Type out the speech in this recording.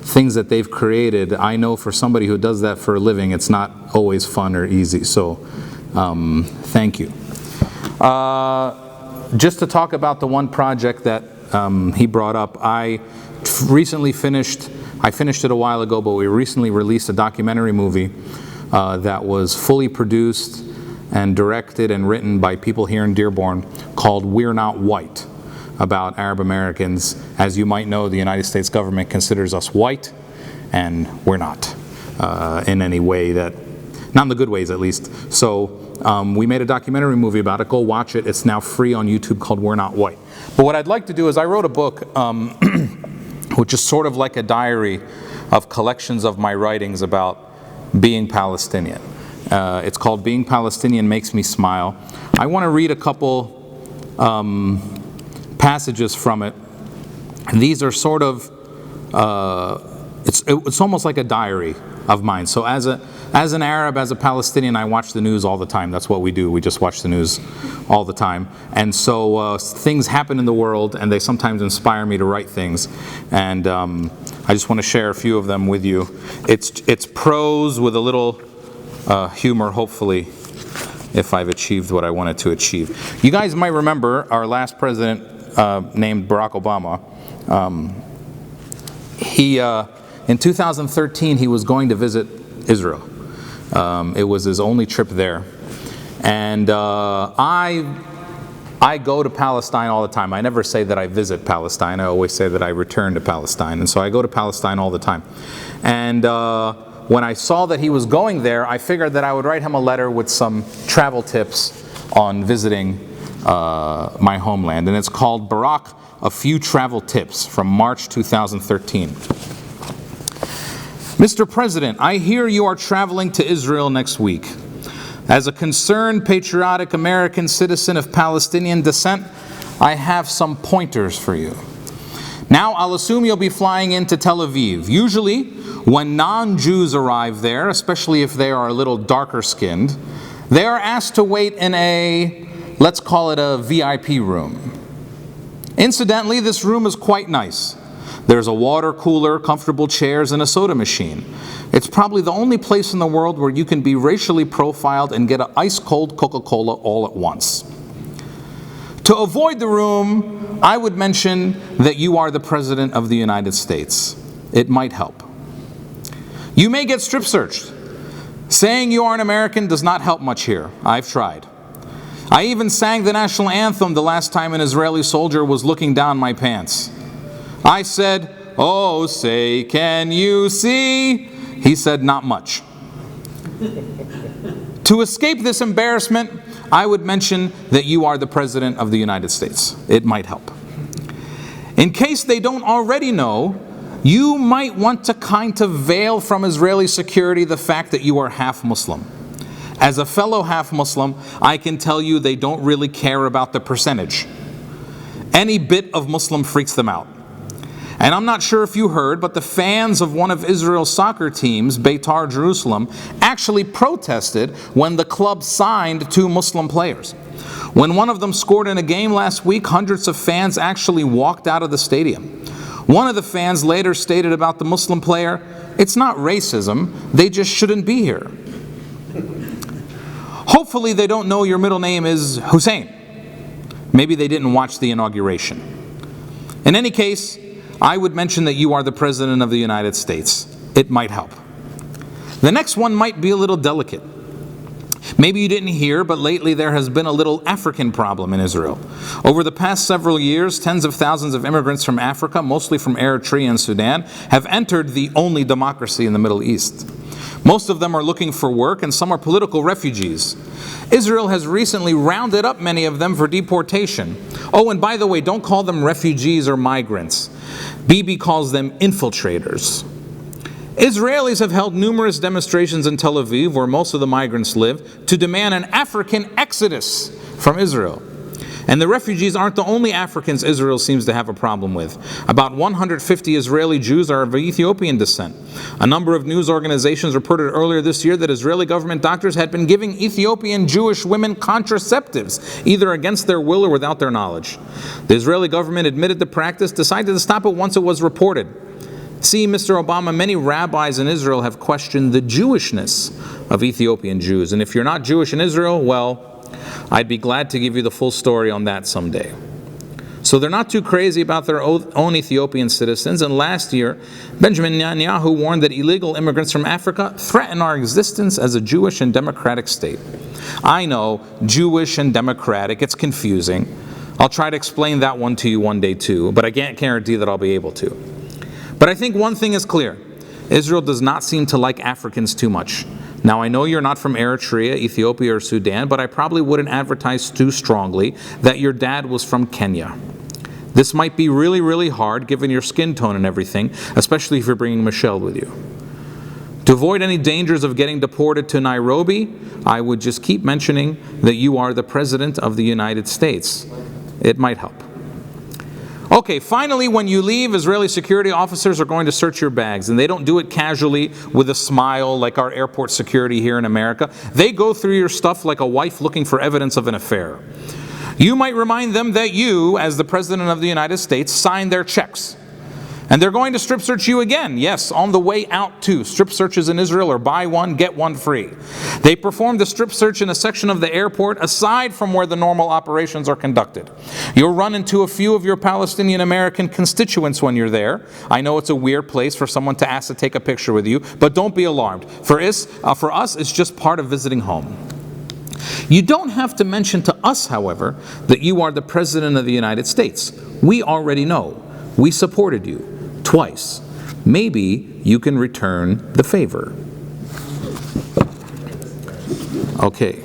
things that they've created, I know for somebody who does that for a living, it's not always fun or easy. So thank you. Just to talk about the one project that he brought up, I finished it a while ago, but we recently released a documentary movie that was fully produced and directed and written by people here in Dearborn called We're Not White, about Arab Americans. As you might know, the United States government considers us white, and we're not in any way that, not in the good ways at least. So we made a documentary movie about it. Go watch it. It's now free on YouTube, called We're Not White. But what I'd like to do is, I wrote a book which is sort of like a diary of collections of my writings about being Palestinian. It's called Being Palestinian Makes Me Smile. I want to read a couple passages from it. And these are sort of, it's almost like a diary of mine. So as an Arab, as a Palestinian, I watch the news all the time. That's what we do. We just watch the news all the time. And so things happen in the world, and they sometimes inspire me to write things. And I just want to share a few of them with you. It's prose with a little humor, hopefully, if I've achieved what I wanted to achieve. You guys might remember our last president, named Barack Obama. In 2013, he was going to visit Israel. It was his only trip there. And I go to Palestine all the time. I never say that I visit Palestine. I always say that I return to Palestine. And so I go to Palestine all the time. And when I saw that he was going there, I figured that I would write him a letter with some travel tips on visiting my homeland. And it's called Barack, A Few Travel Tips, from March 2013. Mr. President, I hear you are traveling to Israel next week. As a concerned, patriotic American citizen of Palestinian descent, I have some pointers for you. Now, I'll assume you'll be flying into Tel Aviv. Usually, when non-Jews arrive there, especially if they are a little darker skinned, they are asked to wait in a, let's call it a VIP room. Incidentally, this room is quite nice. There's a water cooler, comfortable chairs, and a soda machine. It's probably the only place in the world where you can be racially profiled and get an ice-cold Coca-Cola all at once. To avoid the room, I would mention that you are the President of the United States. It might help. You may get strip searched. Saying you are an American does not help much here. I've tried. I even sang the national anthem the last time an Israeli soldier was looking down my pants. I said, "Oh, say, can you see?" He said, "Not much." To escape this embarrassment, I would mention that you are the President of the United States. It might help. In case they don't already know, you might want to kind of veil from Israeli security the fact that you are half Muslim. As a fellow half Muslim, I can tell you they don't really care about the percentage. Any bit of Muslim freaks them out. And I'm not sure if you heard, but the fans of one of Israel's soccer teams, Beitar Jerusalem, actually protested when the club signed 2 Muslim players. When one of them scored in a game last week, hundreds of fans actually walked out of the stadium. One of the fans later stated about the Muslim player, "It's not racism, they just shouldn't be here." Hopefully they don't know your middle name is Hussein. Maybe they didn't watch the inauguration. In any case, I would mention that you are the President of the United States. It might help. The next one might be a little delicate. Maybe you didn't hear, but lately there has been a little African problem in Israel. Over the past several years, tens of thousands of immigrants from Africa, mostly from Eritrea and Sudan, have entered the only democracy in the Middle East. Most of them are looking for work, and some are political refugees. Israel has recently rounded up many of them for deportation. Oh, and by the way, don't call them refugees or migrants. Bibi calls them infiltrators. Israelis have held numerous demonstrations in Tel Aviv, where most of the migrants live, to demand an African exodus from Israel. And the refugees aren't the only Africans Israel seems to have a problem with. About 150 Israeli Jews are of Ethiopian descent. A number of news organizations reported earlier this year that Israeli government doctors had been giving Ethiopian Jewish women contraceptives, either against their will or without their knowledge. The Israeli government admitted the practice, decided to stop it once it was reported. See, Mr. Obama, many rabbis in Israel have questioned the Jewishness of Ethiopian Jews. And if you're not Jewish in Israel, well, I'd be glad to give you the full story on that someday. So they're not too crazy about their own Ethiopian citizens. And last year, Benjamin Netanyahu warned that illegal immigrants from Africa threaten our existence as a Jewish and democratic state. I know, Jewish and democratic, it's confusing. I'll try to explain that one to you one day too, but I can't guarantee that I'll be able to. But I think one thing is clear. Israel does not seem to like Africans too much. Now, I know you're not from Eritrea, Ethiopia, or Sudan, but I probably wouldn't advertise too strongly that your dad was from Kenya. This might be really, really hard given your skin tone and everything, especially if you're bringing Michelle with you. To avoid any dangers of getting deported to Nairobi, I would just keep mentioning that you are the President of the United States. It might help. Okay, finally, when you leave, Israeli security officers are going to search your bags, and they don't do it casually with a smile like our airport security here in America. They go through your stuff like a wife looking for evidence of an affair. You might remind them that you, as the President of the United States, signed their checks. And they're going to strip search you again. Yes, on the way out too. Strip searches in Israel are buy one, get one free. They perform the strip search in a section of the airport aside from where the normal operations are conducted. You'll run into a few of your Palestinian American constituents when you're there. I know it's a weird place for someone to ask to take a picture with you, but don't be alarmed. For us, it's just part of visiting home. You don't have to mention to us, however, that you are the President of the United States. We already know. We supported you twice. Maybe you can return the favor. Okay.